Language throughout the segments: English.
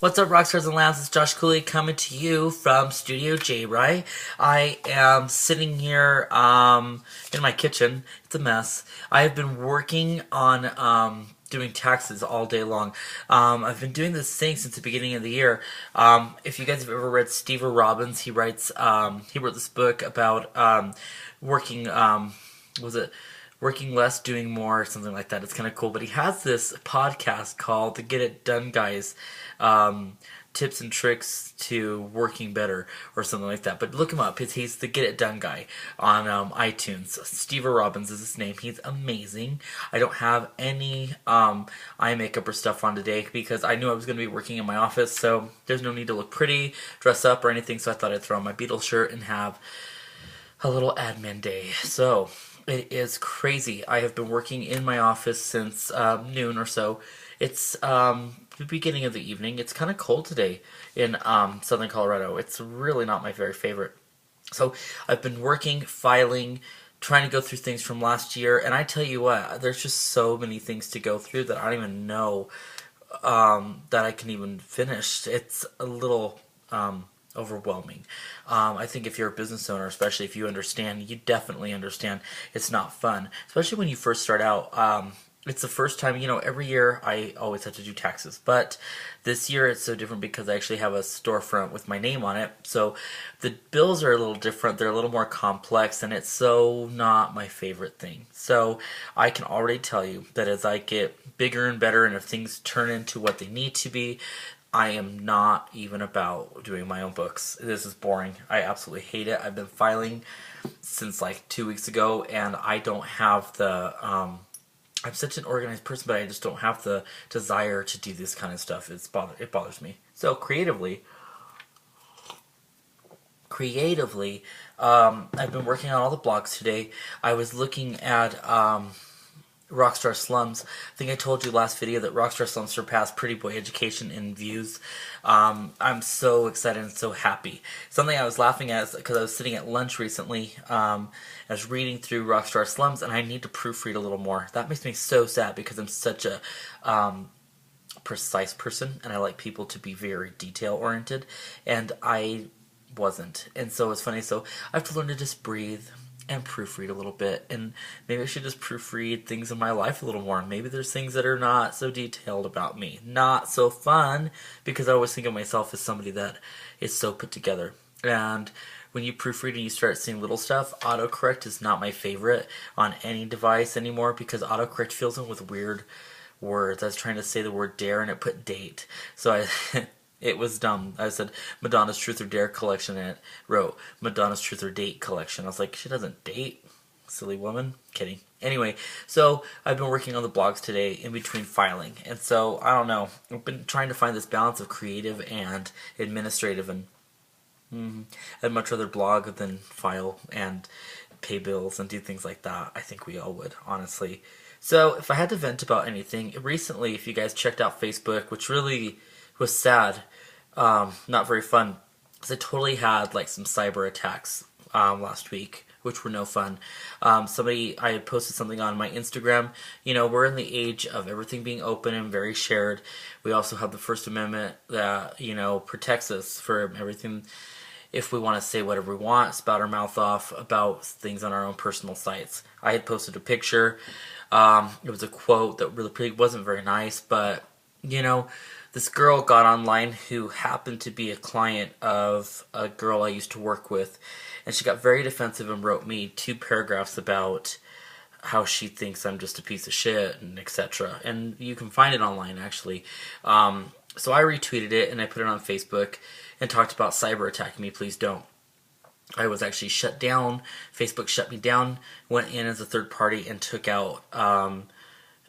What's up, Rockstars and Labs? It's Josh Cooley coming to you from Studio J. Rye. I am sitting here in my kitchen. It's a mess. I have been working on doing taxes all day long. I've been doing this thing since the beginning of the year. If you guys have ever read Steve Robbins, he wrote this book about working. Was it? Working less, doing more, something like that. It's kind of cool. But he has this podcast called the Get It Done Guys, tips and tricks to working better or something like that. But look him up. He's the Get It Done Guy on iTunes. Steve Robbins is his name. He's amazing. I don't have any eye makeup or stuff on today because I knew I was going to be working in my office. So there's no need to look pretty, dress up, or anything. So I thought I'd throw on my Beatles shirt and have a little admin day. So it is crazy. I have been working in my office since noon or so. It's the beginning of the evening. It's kind of cold today in southern Colorado. It's really not my very favorite. So I've been working, filing, trying to go through things from last year. And I tell you what, there's just so many things to go through that I don't even know that I can even finish. It's a little overwhelming. I think if you're a business owner, especially if you understand, you definitely understand it's not fun, especially when you first start out. It's the first time, every year I always have to do taxes, but this year it's so different because I actually have a storefront with my name on it. So the bills are a little different. They're a little more complex, and it's so not my favorite thing. So I can already tell you that as I get bigger and better, and if things turn into what they need to be, I am not even about doing my own books. This is boring. I absolutely hate it. I've been filing since like 2 weeks ago, and I don't have the I'm such an organized person, but I just don't have the desire to do this kind of stuff. It bothers me. So creatively, I've been working on all the blogs today. I was looking at Rockstar Slums. I think I told you last video that Rockstar Slums surpassed Pretty Boy Education in views. I'm so excited and so happy. Something I was laughing at is because I was sitting at lunch recently. I was reading through Rockstar Slums, and I need to proofread a little more. That makes me so sad because I'm such a precise person, and I like people to be very detail oriented, and I wasn't. And so it's funny. So I have to learn to just breathe and proofread a little bit, and maybe I should just proofread things in my life a little more. Maybe there's things that are not so detailed about me, not so fun, because I always think of myself as somebody that is so put together. And when you proofread and you start seeing little stuff, autocorrect is not my favorite on any device anymore because autocorrect fills in with weird words. I was trying to say the word dare and it put date, so it was dumb. I said Madonna's Truth or Dare collection, and it wrote Madonna's Truth or Date collection. I was like, she doesn't date, silly woman. Kidding. Anyway, so I've been working on the blogs today in between filing, and so I don't know. I've been trying to find this balance of creative and administrative, and I'd much rather blog than file and pay bills and do things like that. I think we all would, honestly. So if I had to vent about anything, recently, if you guys checked out Facebook, which really was sad, not very fun, because I totally had like some cyber attacks last week, which were no fun. I had posted something on my Instagram. We're in the age of everything being open and very shared. We also have the First Amendment that protects us from everything. If we want to say whatever we want, spout our mouth off about things on our own personal sites. I had posted a picture. It was a quote that really wasn't very nice, but this girl got online who happened to be a client of a girl I used to work with, and she got very defensive and wrote me 2 paragraphs about how she thinks I'm just a piece of shit and etc. And you can find it online, actually. So I retweeted it and I put it on Facebook and talked about cyber attacking me. Please don't. I was actually shut down. Facebook shut me down, went in as a third party and took out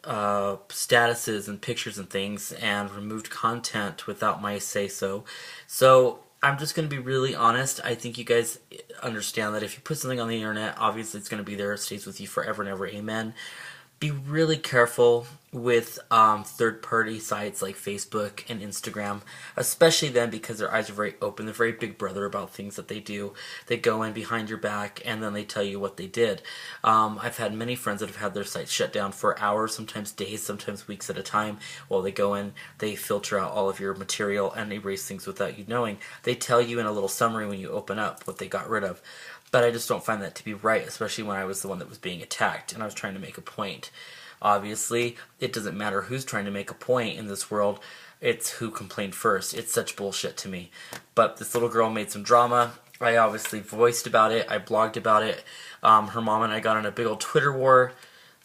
statuses and pictures and things and removed content without my say-so. So I'm just going to be really honest. I think you guys understand that if you put something on the internet, obviously it's going to be there. It stays with you forever and ever. Amen. be really careful with third-party sites like Facebook and Instagram, especially then because their eyes are very open. They're very big brother about things that they do. They go in behind your back and then they tell you what they did. I've had many friends that have had their sites shut down for hours, sometimes days, sometimes weeks at a time. While they go in, they filter out all of your material and erase things without you knowing. They tell you in a little summary when you open up what they got rid of. But I just don't find that to be right, especially when I was the one that was being attacked and I was trying to make a point. Obviously, it doesn't matter who's trying to make a point in this world, it's who complained first. It's such bullshit to me. But this little girl made some drama. I obviously voiced about it. I blogged about it. Her mom and I got in a big old Twitter war.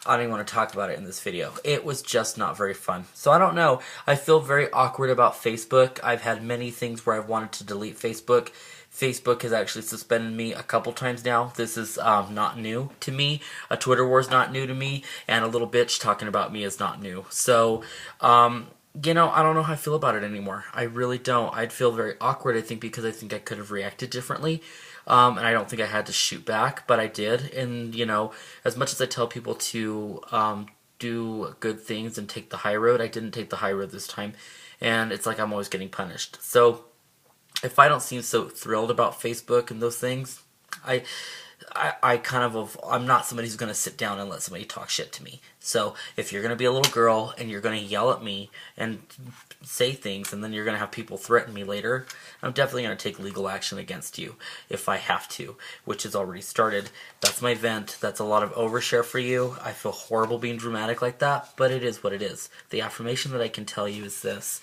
I don't even want to talk about it in this video. It was just not very fun. So I don't know. I feel very awkward about Facebook. I've had many things where I've wanted to delete Facebook. Facebook has actually suspended me a couple times now. This is not new to me. A Twitter war is not new to me. And a little bitch talking about me is not new. So, you know, I don't know how I feel about it anymore. I really don't. I'd feel very awkward, I think, because I think I could have reacted differently. And I don't think I had to shoot back, but I did. And, you know, as much as I tell people to do good things and take the high road, I didn't take the high road this time. And it's like I'm always getting punished. So if I don't seem so thrilled about Facebook and those things, I'm not somebody who's going to sit down and let somebody talk shit to me. So if you're going to be a little girl and you're going to yell at me and say things and then you're going to have people threaten me later, I'm definitely going to take legal action against you if I have to, which has already started. That's my vent. That's a lot of overshare for you. I feel horrible being dramatic like that, but it is what it is. The affirmation that I can tell you is this: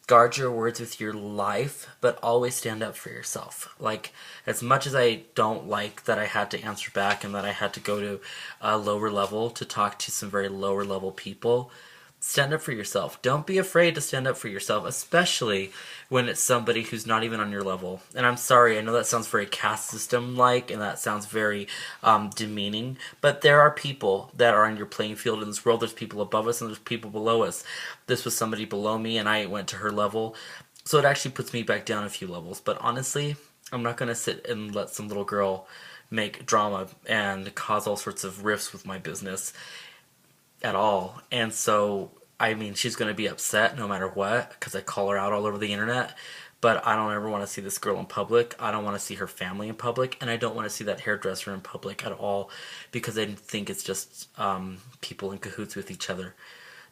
guard your words with your life, but always stand up for yourself. Like, as much as I don't like that I had to answer back and that I had to go to a lower level to talk to some very lower level people, stand up for yourself. Don't be afraid to stand up for yourself, especially when it's somebody who's not even on your level. And I'm sorry, I know that sounds very caste system-like, and that sounds very demeaning, but there are people that are on your playing field in this world. There's people above us and there's people below us. This was somebody below me, and I went to her level, so it actually puts me back down a few levels. But honestly, I'm not going to sit and let some little girl make drama and cause all sorts of rifts with my business at all. And so, I mean, she's going to be upset no matter what because I call her out all over the internet, but I don't ever want to see this girl in public. I don't want to see her family in public, and I don't want to see that hairdresser in public at all because I think it's just people in cahoots with each other.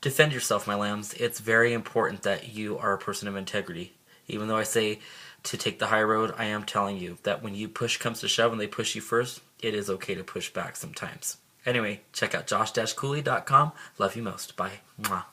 Defend yourself, my lambs. It's very important that you are a person of integrity. Even though I say to take the high road, I am telling you that when you push comes to shove and they push you first, it is okay to push back sometimes. Anyway, check out josh-cooley.com. Love you most. Bye. Mwah.